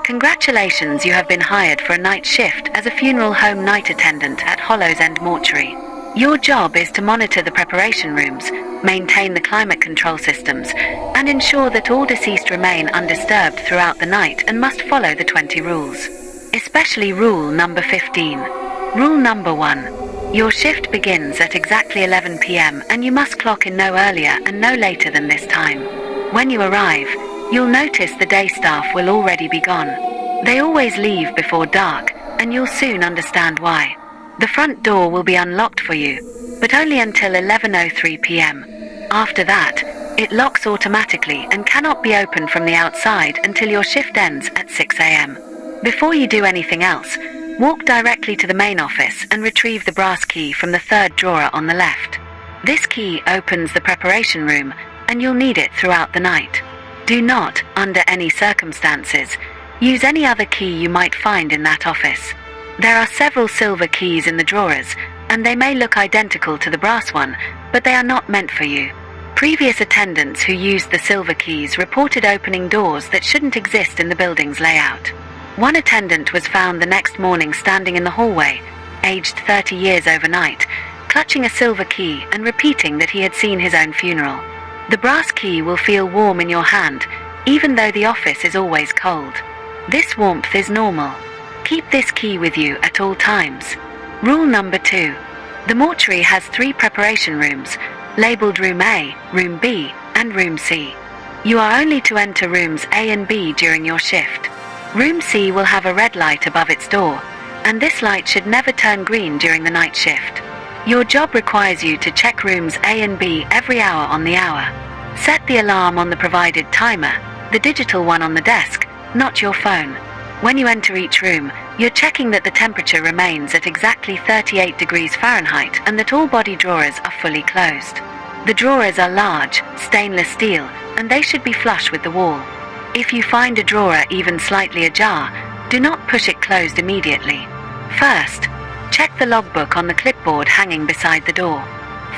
Congratulations, you have been hired for a night shift as a funeral home night attendant at Hollow's End Mortuary. Your job is to monitor the preparation rooms, maintain the climate control systems, and ensure that all deceased remain undisturbed throughout the night and must follow the 20 rules. Especially rule number 15. Rule number 1. Your shift begins at exactly 11 p.m. and you must clock in no earlier and no later than this time. When you arrive, you'll notice the day staff will already be gone. They always leave before dark, and you'll soon understand why. The front door will be unlocked for you, but only until 11:03 p.m. After that, it locks automatically and cannot be opened from the outside until your shift ends at 6 a.m. Before you do anything else, walk directly to the main office and retrieve the brass key from the third drawer on the left. This key opens the preparation room, and you'll need it throughout the night. Do not, under any circumstances, use any other key you might find in that office. There are several silver keys in the drawers, and they may look identical to the brass one, but they are not meant for you. Previous attendants who used the silver keys reported opening doors that shouldn't exist in the building's layout. One attendant was found the next morning standing in the hallway, aged 30 years overnight, clutching a silver key and repeating that he had seen his own funeral. The brass key will feel warm in your hand, even though the office is always cold. This warmth is normal. Keep this key with you at all times. Rule number 2. The mortuary has 3 preparation rooms, labeled Room A, Room B, and Room C. You are only to enter rooms A and B during your shift. Room C will have a red light above its door, and this light should never turn green during the night shift. Your job requires you to check rooms A and B every hour on the hour. Set the alarm on the provided timer, the digital one on the desk, not your phone. When you enter each room, you're checking that the temperature remains at exactly 38 degrees Fahrenheit and that all body drawers are fully closed. The drawers are large, stainless steel, and they should be flush with the wall. If you find a drawer even slightly ajar, do not push it closed immediately. First, check the logbook on the clipboard hanging beside the door.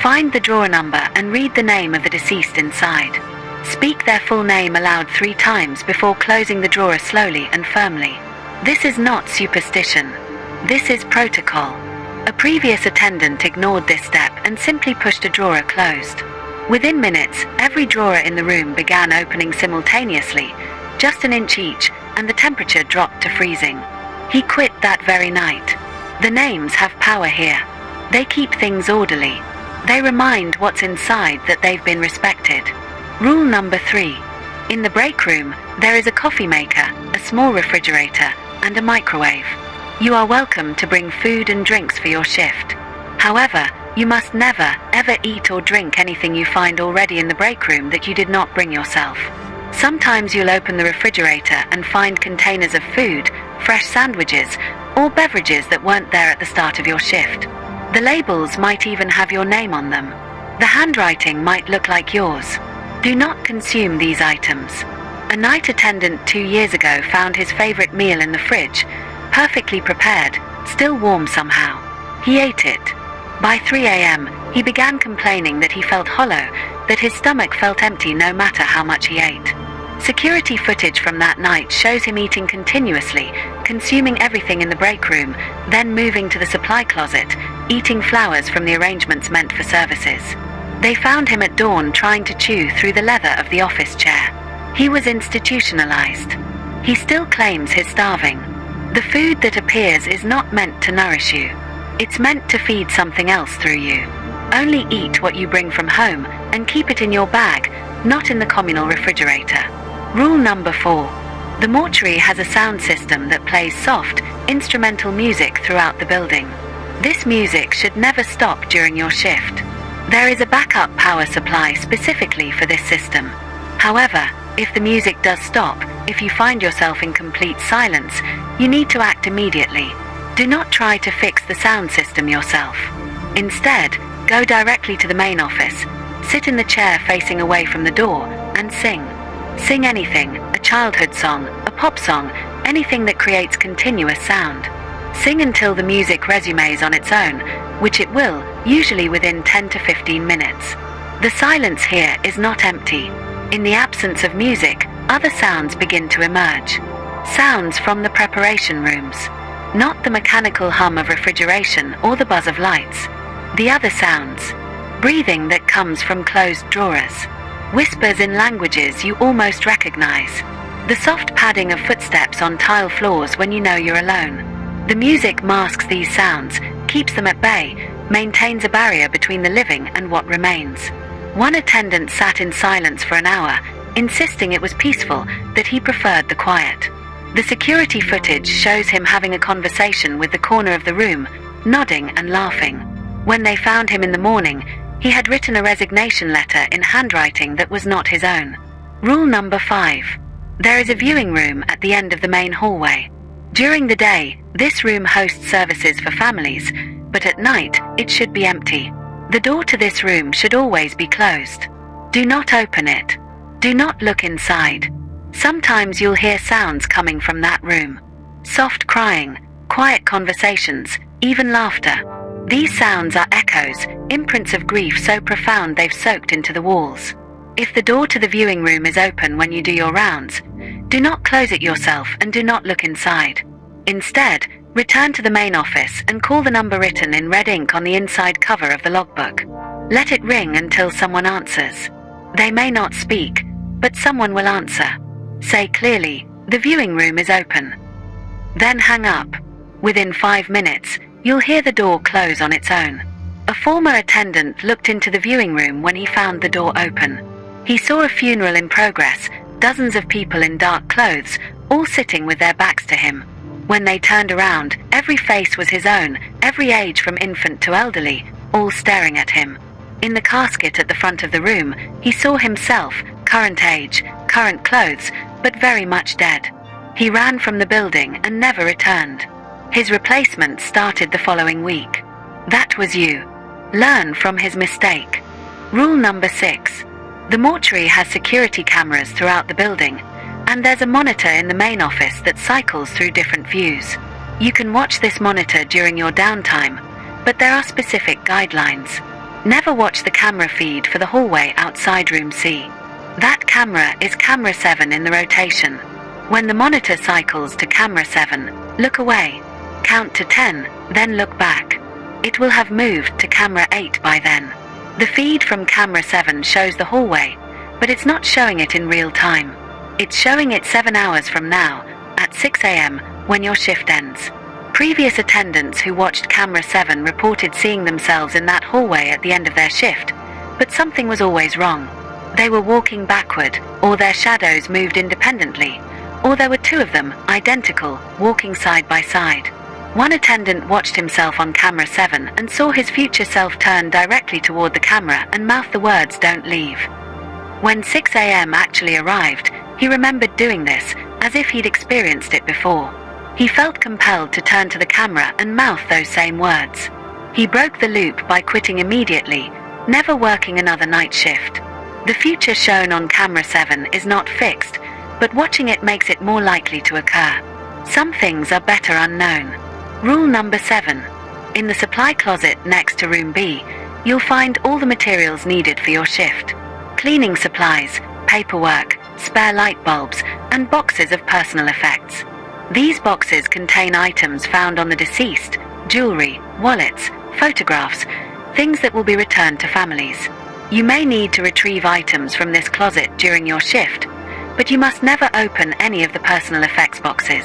Find the drawer number and read the name of the deceased inside. Speak their full name aloud 3 times before closing the drawer slowly and firmly. This is not superstition. This is protocol. A previous attendant ignored this step and simply pushed a drawer closed. Within minutes, every drawer in the room began opening simultaneously, just an inch each, and the temperature dropped to freezing. He quit that very night. The names have power here. They keep things orderly. They remind what's inside that they've been respected. Rule number 3. In the break room, there is a coffee maker, a small refrigerator, and a microwave. You are welcome to bring food and drinks for your shift. However, you must never, ever eat or drink anything you find already in the break room that you did not bring yourself. Sometimes you'll open the refrigerator and find containers of food, fresh sandwiches, or beverages that weren't there at the start of your shift. The labels might even have your name on them. The handwriting might look like yours. Do not consume these items. A night attendant 2 years ago found his favorite meal in the fridge, perfectly prepared, still warm somehow. He ate it. By 3 a.m., he began complaining that he felt hollow, that his stomach felt empty no matter how much he ate. Security footage from that night shows him eating continuously, consuming everything in the break room, then moving to the supply closet, eating flowers from the arrangements meant for services. They found him at dawn trying to chew through the leather of the office chair. He was institutionalized. He still claims he's starving. The food that appears is not meant to nourish you. It's meant to feed something else through you. Only eat what you bring from home and keep it in your bag, not in the communal refrigerator. Rule number 4. The mortuary has a sound system that plays soft, instrumental music throughout the building. This music should never stop during your shift. There is a backup power supply specifically for this system. However, if the music does stop, if you find yourself in complete silence, you need to act immediately. Do not try to fix the sound system yourself. Instead, go directly to the main office, sit in the chair facing away from the door, and sing. Sing anything, a childhood song, a pop song, anything that creates continuous sound. Sing until the music resumes on its own, which it will, usually within 10 to 15 minutes. The silence here is not empty. In the absence of music, other sounds begin to emerge. Sounds from the preparation rooms. Not the mechanical hum of refrigeration or the buzz of lights. The other sounds. Breathing that comes from closed drawers. Whispers in languages you almost recognize. The soft padding of footsteps on tile floors when you know you're alone. The music masks these sounds, keeps them at bay, maintains a barrier between the living and what remains. One attendant sat in silence for an hour, insisting it was peaceful, that he preferred the quiet. The security footage shows him having a conversation with the corner of the room, nodding and laughing. When they found him in the morning, he had written a resignation letter in handwriting that was not his own. Rule number 5. There is a viewing room at the end of the main hallway. During the day, this room hosts services for families, but at night, it should be empty. The door to this room should always be closed. Do not open it. Do not look inside. Sometimes you'll hear sounds coming from that room. Soft crying, quiet conversations, even laughter. These sounds are echoes, imprints of grief so profound they've soaked into the walls. If the door to the viewing room is open when you do your rounds, do not close it yourself and do not look inside. Instead, return to the main office and call the number written in red ink on the inside cover of the logbook. Let it ring until someone answers. They may not speak, but someone will answer. Say clearly, "The viewing room is open." Then hang up. Within 5 minutes, you'll hear the door close on its own. A former attendant looked into the viewing room when he found the door open. He saw a funeral in progress, dozens of people in dark clothes, all sitting with their backs to him. When they turned around, every face was his own, every age from infant to elderly, all staring at him. In the casket at the front of the room, he saw himself, current age, current clothes, but very much dead. He ran from the building and never returned. His replacement started the following week. That was you. Learn from his mistake. Rule number 6. The mortuary has security cameras throughout the building, and there's a monitor in the main office that cycles through different views. You can watch this monitor during your downtime, but there are specific guidelines. Never watch the camera feed for the hallway outside room C. That camera is camera 7 in the rotation. When the monitor cycles to camera 7, look away. Count to 10, then look back. It will have moved to camera 8 by then. The feed from camera 7 shows the hallway, but it's not showing it in real time. It's showing it 7 hours from now, at 6 a.m., when your shift ends. Previous attendants who watched camera 7 reported seeing themselves in that hallway at the end of their shift, but something was always wrong. They were walking backward, or their shadows moved independently, or there were 2 of them, identical, walking side by side. One attendant watched himself on camera 7 and saw his future self turn directly toward the camera and mouth the words "Don't leave." When 6 a.m. actually arrived, he remembered doing this, as if he'd experienced it before. He felt compelled to turn to the camera and mouth those same words. He broke the loop by quitting immediately, never working another night shift. The future shown on camera 7 is not fixed, but watching it makes it more likely to occur. Some things are better unknown. Rule number 7. In the supply closet next to room B, you'll find all the materials needed for your shift. Cleaning supplies, paperwork, spare light bulbs, and boxes of personal effects. These boxes contain items found on the deceased, jewelry, wallets, photographs, things that will be returned to families. You may need to retrieve items from this closet during your shift, but you must never open any of the personal effects boxes.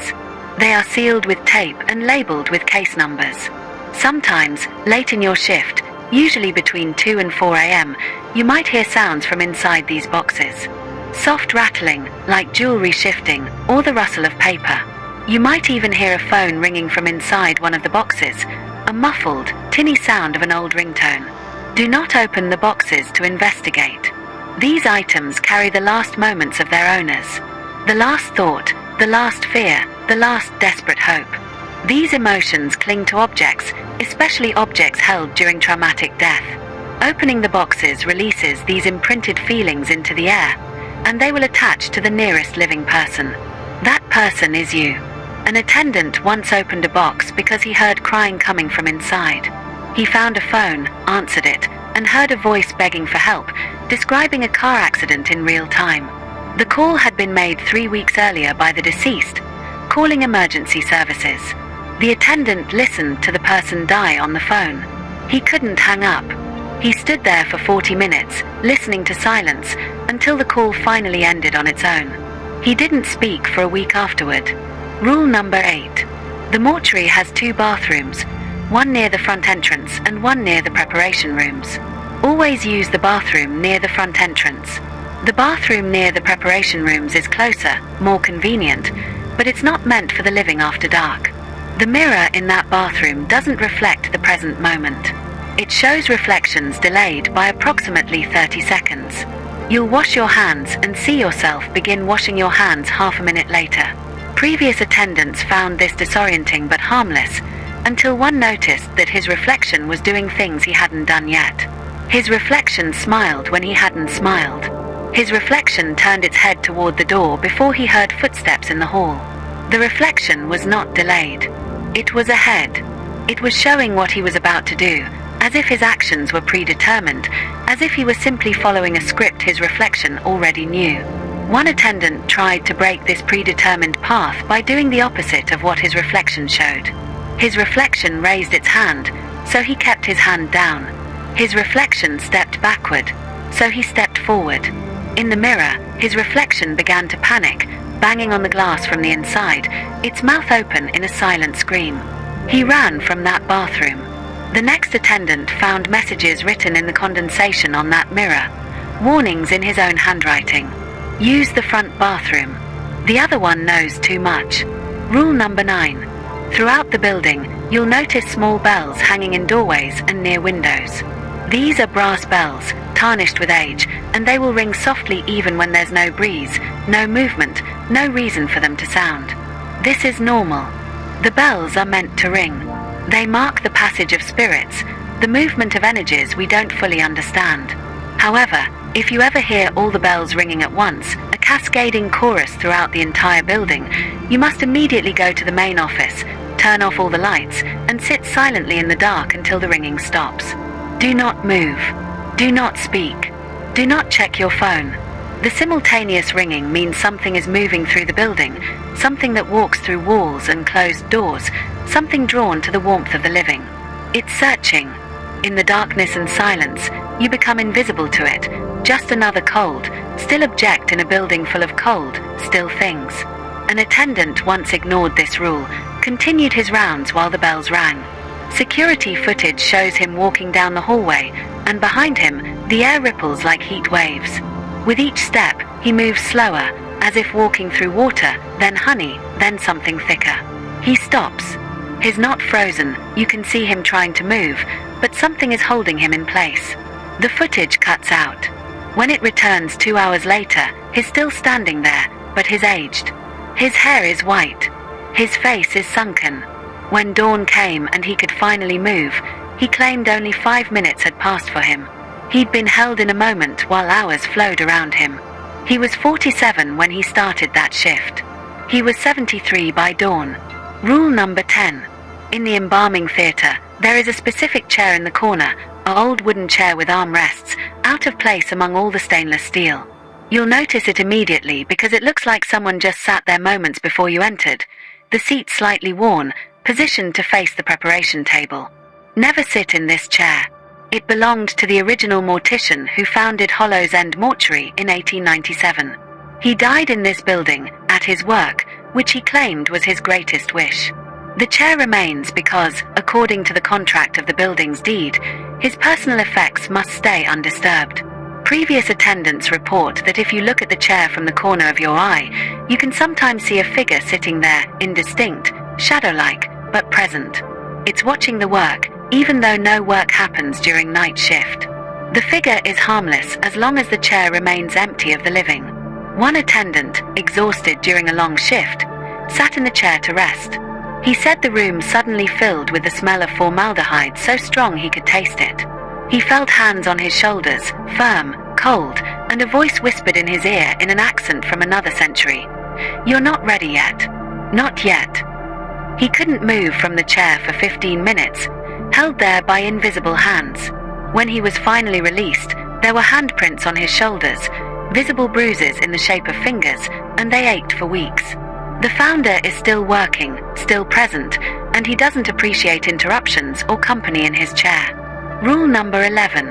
They are sealed with tape and labeled with case numbers. Sometimes, late in your shift, usually between 2 and 4 a.m., you might hear sounds from inside these boxes. Soft rattling, like jewelry shifting, or the rustle of paper. You might even hear a phone ringing from inside one of the boxes, a muffled, tinny sound of an old ringtone. Do not open the boxes to investigate. These items carry the last moments of their owners. The last thought, the last fear, the last desperate hope. These emotions cling to objects, especially objects held during traumatic death. Opening the boxes releases these imprinted feelings into the air, and they will attach to the nearest living person. That person is you. An attendant once opened a box because he heard crying coming from inside. He found a phone, answered it, and heard a voice begging for help, describing a car accident in real time. The call had been made 3 weeks earlier by the deceased, calling emergency services. The attendant listened to the person die on the phone. He couldn't hang up. He stood there for 40 minutes, listening to silence, until the call finally ended on its own. He didn't speak for a week afterward. Rule number 8. The mortuary has 2 bathrooms, one near the front entrance and one near the preparation rooms. Always use the bathroom near the front entrance. The bathroom near the preparation rooms is closer, more convenient, but it's not meant for the living after dark. The mirror in that bathroom doesn't reflect the present moment. It shows reflections delayed by approximately 30 seconds. You'll wash your hands and see yourself begin washing your hands half a minute later. Previous attendants found this disorienting but harmless, until one noticed that his reflection was doing things he hadn't done yet. His reflection smiled when he hadn't smiled. His reflection turned its head toward the door before he heard footsteps in the hall. The reflection was not delayed. It was ahead. It was showing what he was about to do, as if his actions were predetermined, as if he was simply following a script his reflection already knew. One attendant tried to break this predetermined path by doing the opposite of what his reflection showed. His reflection raised its hand, so he kept his hand down. His reflection stepped backward, so he stepped forward. In the mirror, his reflection began to panic, banging on the glass from the inside, its mouth open in a silent scream. He ran from that bathroom. The next attendant found messages written in the condensation on that mirror, warnings in his own handwriting. Use the front bathroom. The other one knows too much. Rule number 9. Throughout the building, you'll notice small bells hanging in doorways and near windows. These are brass bells, tarnished with age, and they will ring softly even when there's no breeze, no movement, no reason for them to sound. This is normal. The bells are meant to ring. They mark the passage of spirits, the movement of energies we don't fully understand. However, if you ever hear all the bells ringing at once, a cascading chorus throughout the entire building, you must immediately go to the main office, turn off all the lights, and sit silently in the dark until the ringing stops. Do not move. Do not speak. Do not check your phone. The simultaneous ringing means something is moving through the building, something that walks through walls and closed doors, something drawn to the warmth of the living. It's searching. In the darkness and silence, you become invisible to it, just another cold, still object in a building full of cold, still things. An attendant once ignored this rule, continued his rounds while the bells rang. Security footage shows him walking down the hallway, and behind him, the air ripples like heat waves. With each step, he moves slower, as if walking through water, then honey, then something thicker. He stops. He's not frozen, you can see him trying to move, but something is holding him in place. The footage cuts out. When it returns 2 hours later, he's still standing there, but he's aged. His hair is white. His face is sunken. When dawn came and he could finally move, he claimed only 5 minutes had passed for him. He'd been held in a moment while hours flowed around him. He was 47 when he started that shift. He was 73 by dawn. Rule number 10. In the embalming theatre, there is a specific chair in the corner, an old wooden chair with armrests, out of place among all the stainless steel. You'll notice it immediately because it looks like someone just sat there moments before you entered. The seat slightly worn, positioned to face the preparation table. Never sit in this chair. It belonged to the original mortician who founded Hollow's End Mortuary in 1897. He died in this building, at his work, which he claimed was his greatest wish. The chair remains because, according to the contract of the building's deed, his personal effects must stay undisturbed. Previous attendants report that if you look at the chair from the corner of your eye, you can sometimes see a figure sitting there, indistinct, shadow-like, but present. It's watching the work, even though no work happens during night shift. The figure is harmless as long as the chair remains empty of the living. One attendant, exhausted during a long shift, sat in the chair to rest. He said the room suddenly filled with the smell of formaldehyde so strong he could taste it. He felt hands on his shoulders, firm, cold, and a voice whispered in his ear in an accent from another century. "You're not ready yet. Not yet." He couldn't move from the chair for 15 minutes, held there by invisible hands. When he was finally released, there were handprints on his shoulders, visible bruises in the shape of fingers, and they ached for weeks. The founder is still working, still present, and he doesn't appreciate interruptions or company in his chair. Rule number 11.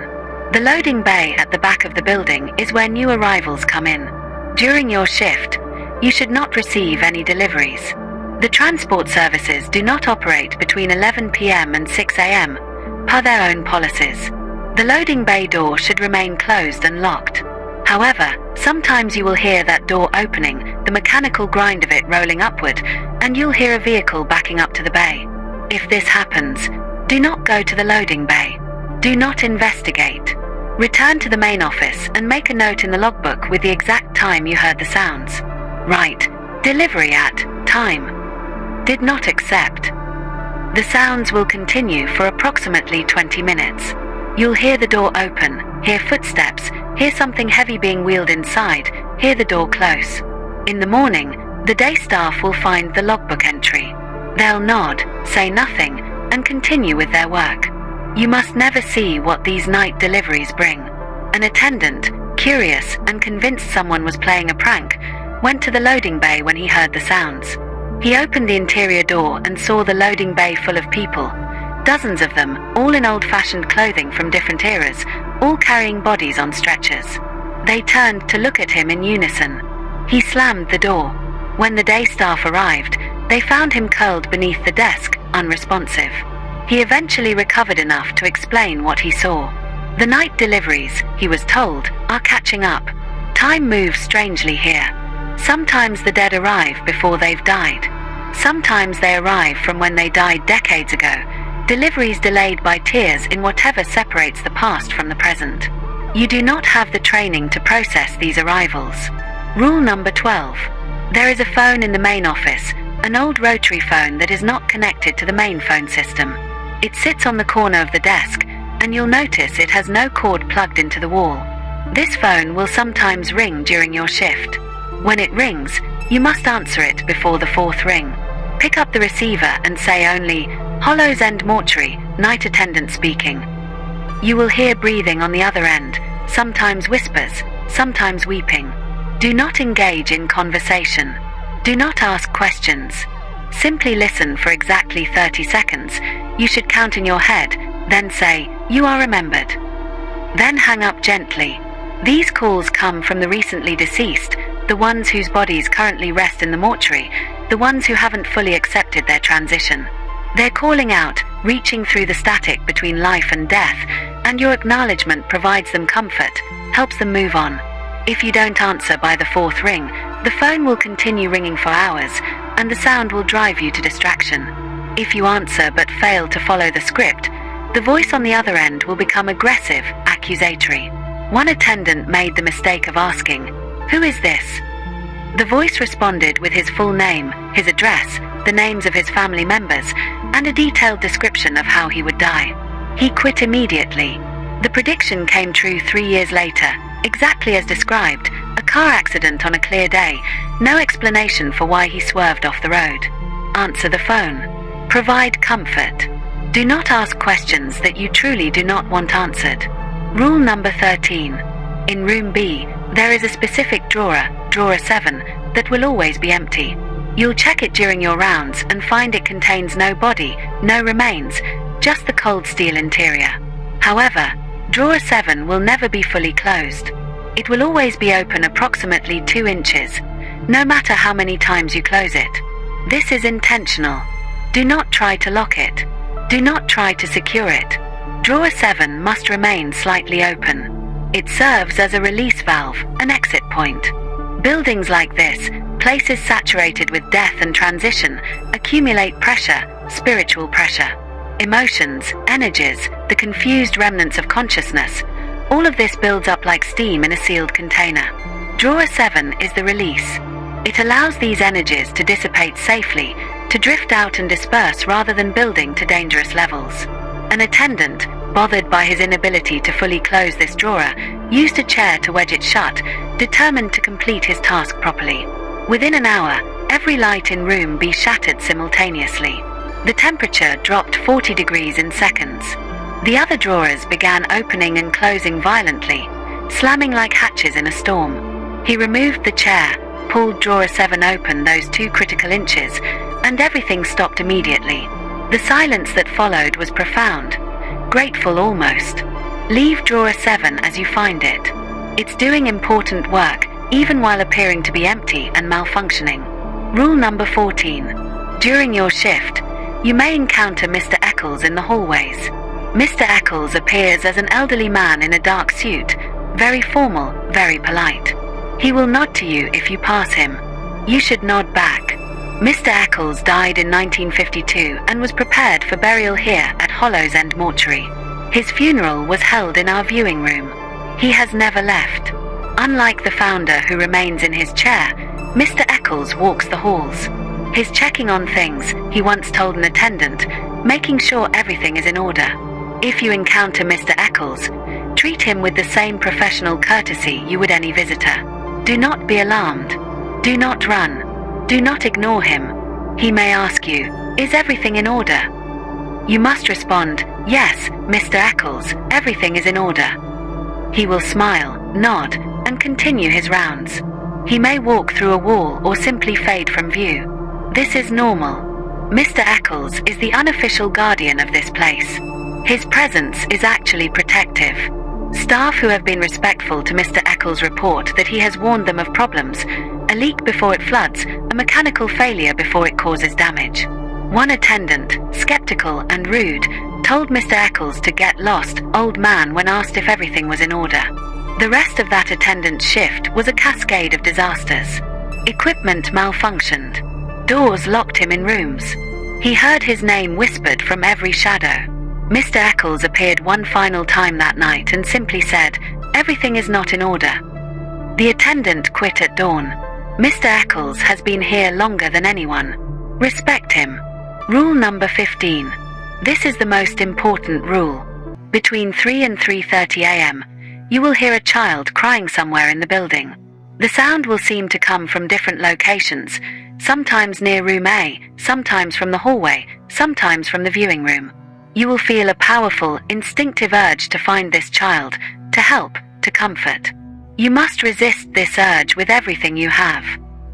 The loading bay at the back of the building is where new arrivals come in. During your shift, you should not receive any deliveries. The transport services do not operate between 11 p.m. and 6 a.m., per their own policies. The loading bay door should remain closed and locked. However, sometimes you will hear that door opening, the mechanical grind of it rolling upward, and you'll hear a vehicle backing up to the bay. If this happens, do not go to the loading bay. Do not investigate. Return to the main office and make a note in the logbook with the exact time you heard the sounds. Write, delivery at, time. Did not accept. The sounds will continue for approximately 20 minutes. You'll hear the door open, hear footsteps, hear something heavy being wheeled inside, hear the door close. In the morning, the day staff will find the logbook entry. They'll nod, say nothing, and continue with their work. You must never see what these night deliveries bring. An attendant, curious and convinced someone was playing a prank, went to the loading bay when he heard the sounds. He opened the interior door and saw the loading bay full of people. Dozens of them, all in old-fashioned clothing from different eras, all carrying bodies on stretchers. They turned to look at him in unison. He slammed the door. When the day staff arrived, they found him curled beneath the desk, unresponsive. He eventually recovered enough to explain what he saw. The night deliveries, he was told, are catching up. Time moves strangely here. Sometimes the dead arrive before they've died. Sometimes they arrive from when they died decades ago. Deliveries delayed by tears in whatever separates the past from the present. You do not have the training to process these arrivals. Rule number 12. There is a phone in the main office, an old rotary phone that is not connected to the main phone system. It sits on the corner of the desk, and you'll notice it has no cord plugged into the wall. This phone will sometimes ring during your shift. When it rings, you must answer it before the fourth ring. Pick up the receiver and say only, Hollows End Mortuary, Night Attendant speaking. You will hear breathing on the other end, sometimes whispers, sometimes weeping. Do not engage in conversation. Do not ask questions. Simply listen for exactly 30 seconds. You should count in your head, then say, you are remembered. Then hang up gently. These calls come from the recently deceased, the ones whose bodies currently rest in the mortuary, the ones who haven't fully accepted their transition. They're calling out, reaching through the static between life and death, and your acknowledgement provides them comfort, helps them move on. If you don't answer by the fourth ring, the phone will continue ringing for hours, and the sound will drive you to distraction. If you answer but fail to follow the script, the voice on the other end will become aggressive, accusatory. One attendant made the mistake of asking, "Who is this?" The voice responded with his full name, his address, the names of his family members, and a detailed description of how he would die. He quit immediately. The prediction came true 3 years later, exactly as described, a car accident on a clear day, no explanation for why he swerved off the road. Answer the phone. Provide comfort. Do not ask questions that you truly do not want answered. Rule number 13. In room B, there is a specific drawer, drawer 7, that will always be empty. You'll check it during your rounds and find it contains no body, no remains, just the cold steel interior. However, drawer 7 will never be fully closed. It will always be open approximately 2 inches, no matter how many times you close it. This is intentional. Do not try to lock it. Do not try to secure it. Drawer 7 must remain slightly open. It serves as a release valve, an exit point. Buildings like this, places saturated with death and transition, accumulate pressure, spiritual pressure. Emotions, energies, the confused remnants of consciousness, all of this builds up like steam in a sealed container. Drawer 7 is the release. It allows these energies to dissipate safely, to drift out and disperse rather than building to dangerous levels. An attendant, bothered by his inability to fully close this drawer, used a chair to wedge it shut, determined to complete his task properly. Within an hour, every light in room B shattered simultaneously. The temperature dropped 40 degrees in seconds. The other drawers began opening and closing violently, slamming like hatches in a storm. He removed the chair, pulled drawer 7 open those 2 critical inches, and everything stopped immediately. The silence that followed was profound, grateful almost. Leave drawer 7 as you find it. It's doing important work, even while appearing to be empty and malfunctioning. Rule number 14. During your shift, you may encounter Mr. Eccles in the hallways. Mr. Eccles appears as an elderly man in a dark suit, very formal, very polite. He will nod to you if you pass him. You should nod back. Mr. Eccles died in 1952 and was prepared for burial here at Hollows End Mortuary. His funeral was held in our viewing room. He has never left. Unlike the founder who remains in his chair, Mr. Eccles walks the halls. He's checking on things, he once told an attendant, making sure everything is in order. If you encounter Mr. Eccles, treat him with the same professional courtesy you would any visitor. Do not be alarmed. Do not run. Do not ignore him. He may ask you, "Is everything in order?" You must respond, "Yes, Mr. Eccles, everything is in order." He will smile, nod, and continue his rounds. He may walk through a wall or simply fade from view. This is normal. Mr. Eccles is the unofficial guardian of this place. His presence is actually protective. Staff who have been respectful to Mr. Eccles report that he has warned them of problems, a leak before it floods, a mechanical failure before it causes damage. One attendant, skeptical and rude, told Mr. Eccles to get lost, old man, when asked if everything was in order. The rest of that attendant's shift was a cascade of disasters. Equipment malfunctioned. Doors locked him in rooms. He heard his name whispered from every shadow. Mr. Eccles appeared one final time that night and simply said, "Everything is not in order." The attendant quit at dawn. Mr. Eccles has been here longer than anyone. Respect him. Rule number 15. This is the most important rule. Between 3 and 3:30 a.m., you will hear a child crying somewhere in the building. The sound will seem to come from different locations, sometimes near room A, sometimes from the hallway, sometimes from the viewing room. You will feel a powerful, instinctive urge to find this child, to help, to comfort. You must resist this urge with everything you have.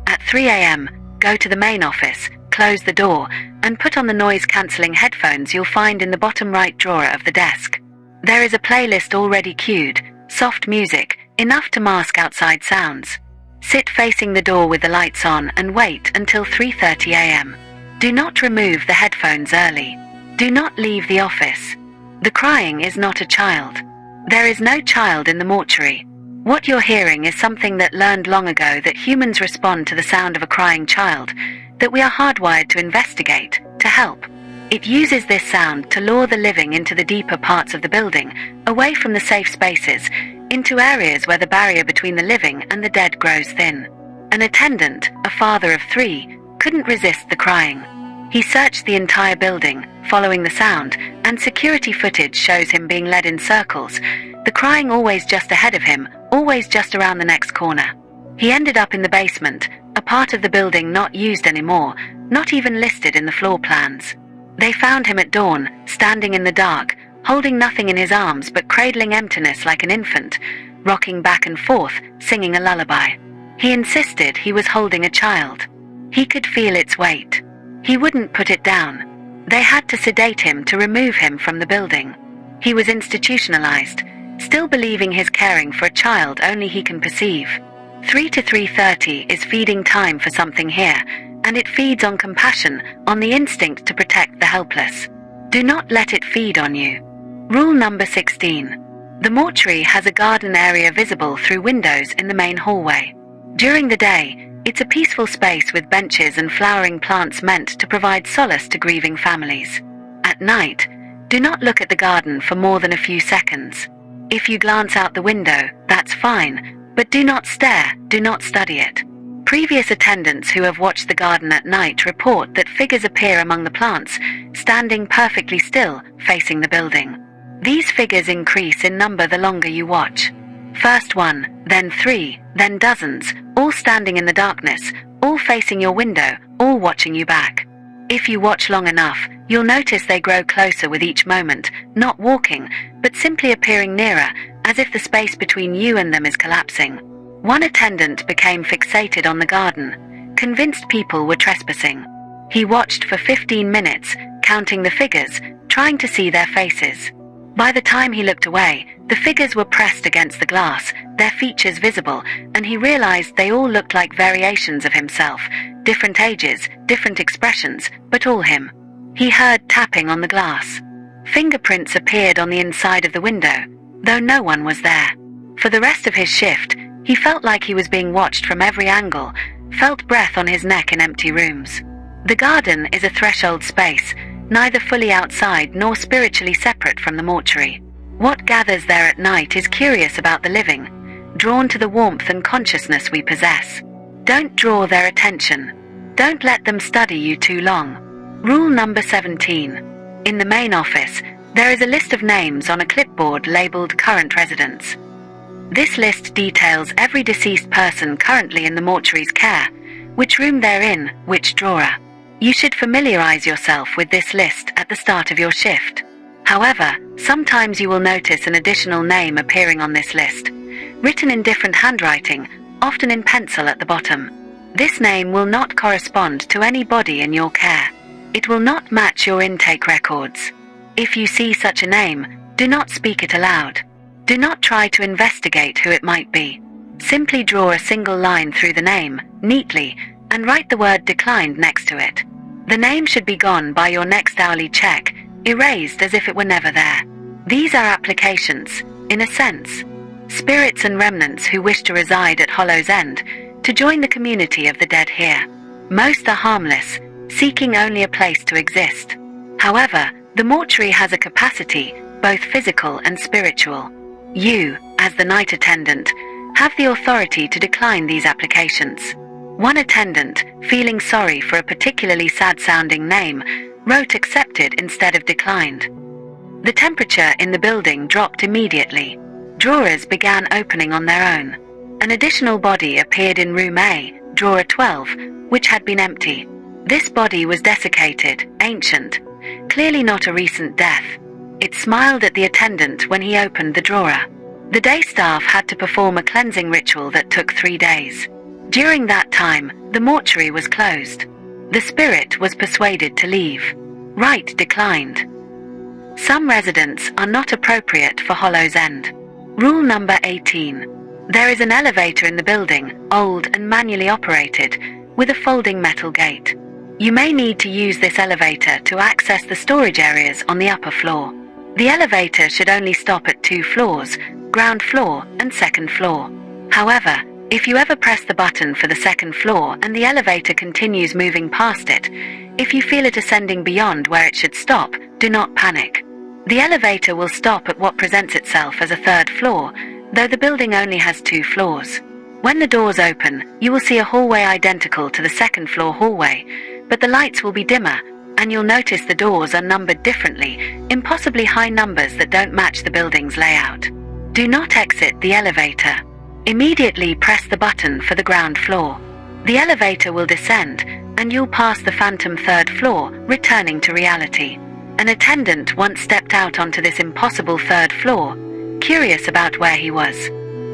At 3 a.m., go to the main office, close the door, and put on the noise-cancelling headphones you'll find in the bottom right drawer of the desk. There is a playlist already queued, soft music, enough to mask outside sounds. Sit facing the door with the lights on and wait until 3:30 a.m. Do not remove the headphones early. Do not leave the office. The crying is not a child. There is no child in the mortuary. What you're hearing is something that learned long ago, that humans respond to the sound of a crying child, that we are hardwired to investigate, to help. It uses this sound to lure the living into the deeper parts of the building, away from the safe spaces, into areas where the barrier between the living and the dead grows thin. An attendant, a father of 3, couldn't resist the crying. He searched the entire building, following the sound, and security footage shows him being led in circles, the crying always just ahead of him, always just around the next corner. He ended up in the basement, a part of the building not used anymore, not even listed in the floor plans. They found him at dawn, standing in the dark, holding nothing in his arms but cradling emptiness like an infant, rocking back and forth, singing a lullaby. He insisted he was holding a child. He could feel its weight. He wouldn't put it down. They had to sedate him to remove him from the building. He was institutionalized, still believing he's caring for a child only he can perceive. 3 to 3:30 is feeding time for something here, and it feeds on compassion, on the instinct to protect the helpless. Do not let it feed on you. Rule number 16. The mortuary has a garden area visible through windows in the main hallway. During the day, it's a peaceful space with benches and flowering plants meant to provide solace to grieving families. At night, do not look at the garden for more than a few seconds. If you glance out the window, that's fine, but do not stare, do not study it. Previous attendants who have watched the garden at night report that figures appear among the plants, standing perfectly still, facing the building. These figures increase in number the longer you watch. First 1, then 3, then dozens, all standing in the darkness, all facing your window, all watching you back. If you watch long enough, you'll notice they grow closer with each moment, not walking, but simply appearing nearer, as if the space between you and them is collapsing. One attendant became fixated on the garden, convinced people were trespassing. He watched for 15 minutes, counting the figures, trying to see their faces. By the time he looked away, the figures were pressed against the glass, their features visible, and he realized they all looked like variations of himself, different ages, different expressions, but all him. He heard tapping on the glass. Fingerprints appeared on the inside of the window, though no one was there. For the rest of his shift, he felt like he was being watched from every angle, felt breath on his neck in empty rooms. The garden is a threshold space, neither fully outside nor spiritually separate from the mortuary. What gathers there at night is curious about the living, drawn to the warmth and consciousness we possess. Don't draw their attention. Don't let them study you too long. Rule number 17. In the main office, there is a list of names on a clipboard labeled current residents. This list details every deceased person currently in the mortuary's care, which room they're in, which drawer. You should familiarize yourself with this list at the start of your shift. However, sometimes you will notice an additional name appearing on this list, written in different handwriting, often in pencil at the bottom. This name will not correspond to any body in your care. It will not match your intake records. If you see such a name, do not speak it aloud. Do not try to investigate who it might be. Simply draw a single line through the name, neatly, and write the word declined next to it. The name should be gone by your next hourly check, erased as if it were never there. These are applications, in a sense. Spirits and remnants who wish to reside at Hollow's End, to join the community of the dead here. Most are harmless, seeking only a place to exist. However, the mortuary has a capacity, both physical and spiritual. You, as the night attendant, have the authority to decline these applications. One attendant, feeling sorry for a particularly sad-sounding name, wrote accepted instead of declined. The temperature in the building dropped immediately. Drawers began opening on their own. An additional body appeared in room A, drawer 12, which had been empty. This body was desiccated, ancient, clearly not a recent death. It smiled at the attendant when he opened the drawer. The day staff had to perform a cleansing ritual that took 3 days. During that time, the mortuary was closed. The spirit was persuaded to leave. Right declined. Some residents are not appropriate for Hollow's End. Rule number 18. There is an elevator in the building, old and manually operated, with a folding metal gate. You may need to use this elevator to access the storage areas on the upper floor. The elevator should only stop at 2 floors, ground floor and second floor. However, if you ever press the button for the second floor and the elevator continues moving past it, if you feel it ascending beyond where it should stop, do not panic. The elevator will stop at what presents itself as a 3rd floor, though the building only has 2 floors. When the doors open, you will see a hallway identical to the 2nd floor hallway, but the lights will be dimmer, and you'll notice the doors are numbered differently, impossibly high numbers that don't match the building's layout. Do not exit the elevator. Immediately press the button for the ground floor. The elevator will descend, and you'll pass the phantom 3rd floor, returning to reality. An attendant once stepped out onto this impossible 3rd floor, curious about where he was.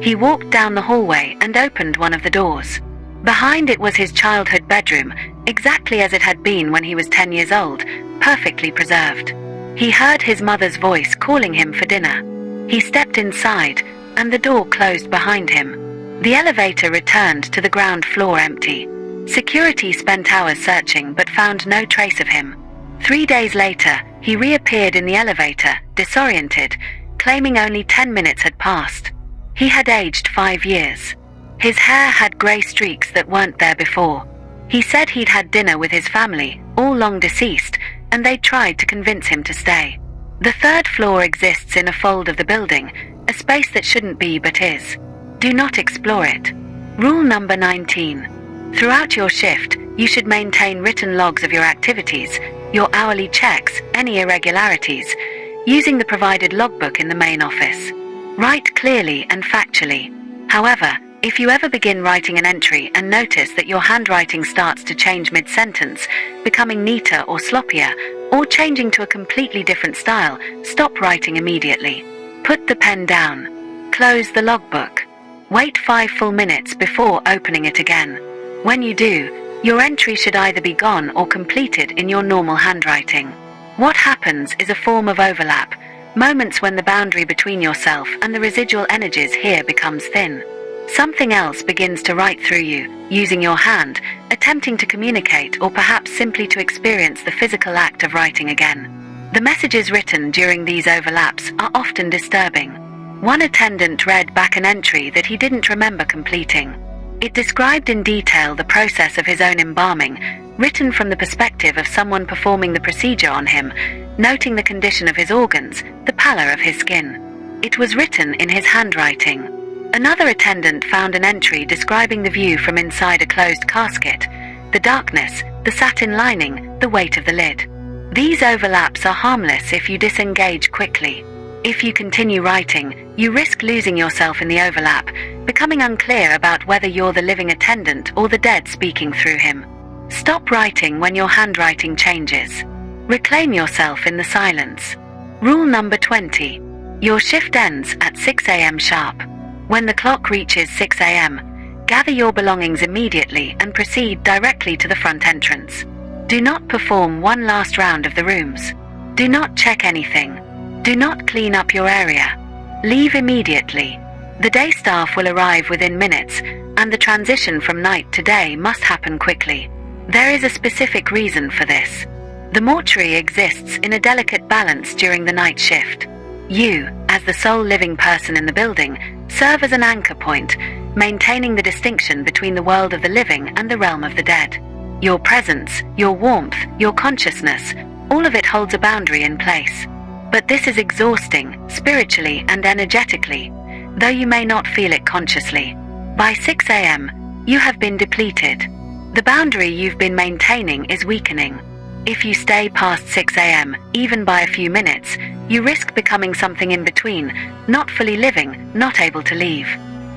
He walked down the hallway and opened one of the doors. Behind it was his childhood bedroom, exactly as it had been when he was 10 years old, perfectly preserved. He heard his mother's voice calling him for dinner. He stepped inside, and the door closed behind him. The elevator returned to the ground floor empty. Security spent hours searching but found no trace of him. 3 days later, he reappeared in the elevator, disoriented, claiming only 10 minutes had passed. He had aged 5 years. His hair had grey streaks that weren't there before. He said he'd had dinner with his family, all long deceased, and they tried to convince him to stay. The 3rd floor exists in a fold of the building, a space that shouldn't be but is. Do not explore it. Rule number 19. Throughout your shift, you should maintain written logs of your activities, your hourly checks, any irregularities, using the provided logbook in the main office. Write clearly and factually. However, if you ever begin writing an entry and notice that your handwriting starts to change mid-sentence, becoming neater or sloppier, or changing to a completely different style, stop writing immediately. Put the pen down. Close the logbook. Wait 5 full minutes before opening it again. When you do, your entry should either be gone or completed in your normal handwriting. What happens is a form of overlap, moments when the boundary between yourself and the residual energies here becomes thin. Something else begins to write through you, using your hand, attempting to communicate or perhaps simply to experience the physical act of writing again. The messages written during these overlaps are often disturbing. One attendant read back an entry that he didn't remember completing. It described in detail the process of his own embalming, written from the perspective of someone performing the procedure on him, noting the condition of his organs, the pallor of his skin. It was written in his handwriting. Another attendant found an entry describing the view from inside a closed casket, the darkness, the satin lining, the weight of the lid. These overlaps are harmless if you disengage quickly. If you continue writing, you risk losing yourself in the overlap, becoming unclear about whether you're the living attendant or the dead speaking through him. Stop writing when your handwriting changes. Reclaim yourself in the silence. Rule number 20. Your shift ends at 6 a.m. sharp. When the clock reaches 6 a.m., gather your belongings immediately and proceed directly to the front entrance. Do not perform one last round of the rooms. Do not check anything. Do not clean up your area. Leave immediately. The day staff will arrive within minutes, and the transition from night to day must happen quickly. There is a specific reason for this. The mortuary exists in a delicate balance during the night shift. You, as the sole living person in the building, serve as an anchor point, maintaining the distinction between the world of the living and the realm of the dead. Your presence, your warmth, your consciousness, all of it holds a boundary in place. But this is exhausting, spiritually and energetically, though you may not feel it consciously. By 6 a.m., you have been depleted. The boundary you've been maintaining is weakening. If you stay past 6 a.m., even by a few minutes, you risk becoming something in between, not fully living, not able to leave.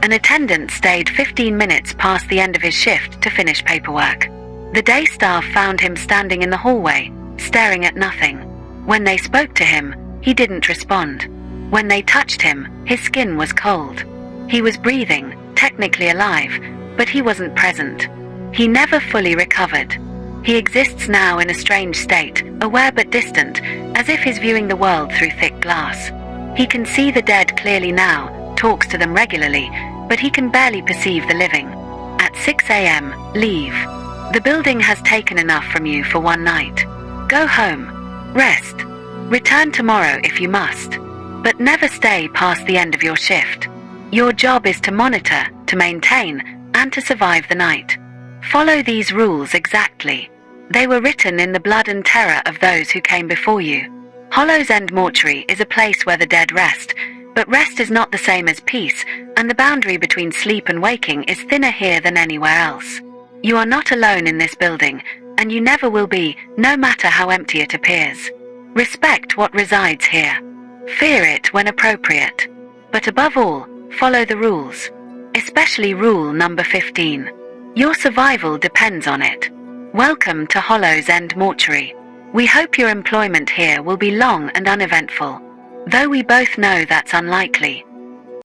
An attendant stayed 15 minutes past the end of his shift to finish paperwork. The day staff found him standing in the hallway, staring at nothing. When they spoke to him, he didn't respond. When they touched him, his skin was cold. He was breathing, technically alive, but he wasn't present. He never fully recovered. He exists now in a strange state, aware but distant, as if he's viewing the world through thick glass. He can see the dead clearly now, talks to them regularly, but he can barely perceive the living. At 6 a.m., leave. The building has taken enough from you for one night. Go home. Rest. Return tomorrow if you must. But never stay past the end of your shift. Your job is to monitor, to maintain, and to survive the night. Follow these rules exactly. They were written in the blood and terror of those who came before you. Hollow's End Mortuary is a place where the dead rest, but rest is not the same as peace, and the boundary between sleep and waking is thinner here than anywhere else. You are not alone in this building, and you never will be, no matter how empty it appears. Respect what resides here. Fear it when appropriate. But above all, follow the rules. Especially rule number 15. Your survival depends on it. Welcome to Hollow's End Mortuary. We hope your employment here will be long and uneventful. Though we both know that's unlikely.